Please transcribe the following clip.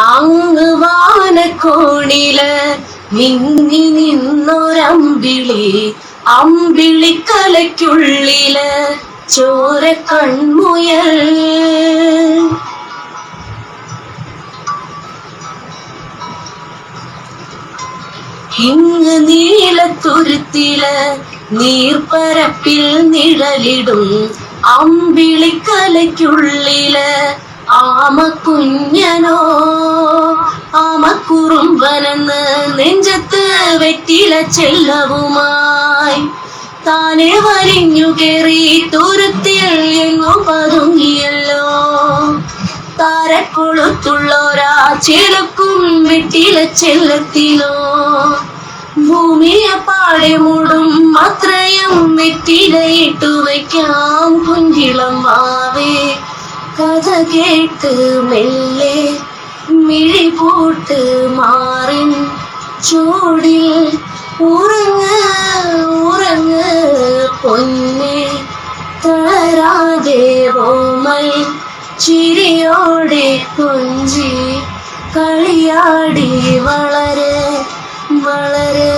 അങ്ങ് വാനക്കോണില് മിന്നി നിന്നൊരമ്പിളി, അമ്പിളിക്കലയ്ക്കുള്ളില് ചോര കൺമുയൽ. ഇങ്ങ് നീലത്തുരുത്തില് നീർപ്പരപ്പിൽ നിഴലിടും അമ്പിളിക്കലയ്ക്കുള്ളില് ആമക്കുഞ്ഞനോ ആമക്കുറുമ്പനെന്ന് നെഞ്ചത്ത് വെറ്റില ചെല്ലവുമായി താനെ വലിഞ്ഞു കേറി തുരുത്തിൽ എങ്ങോ പതുങ്ങിയല്ലോ. താരക്കൊളുത്തുള്ളോരാ ചിലക്കും വെറ്റില ചെല്ലത്തിലോ. ഭൂമിയെ പാടെ മൂടും അത്രയും വെറ്റിലയിട്ടു വയ്ക്കാം കുഞ്ചിളം വാവേ. കഥ കേട്ട് മെല്ലെ മിഴി പൂട്ട് മാറിൻ ചൂടിൽ ഉറങ്ങ് ഉറങ്ങ് പൊന്നെ. തളരാതെ ഓമൽ ചിരിയോടെ കൊഞ്ചി കളിയാടി വളര് വളര്.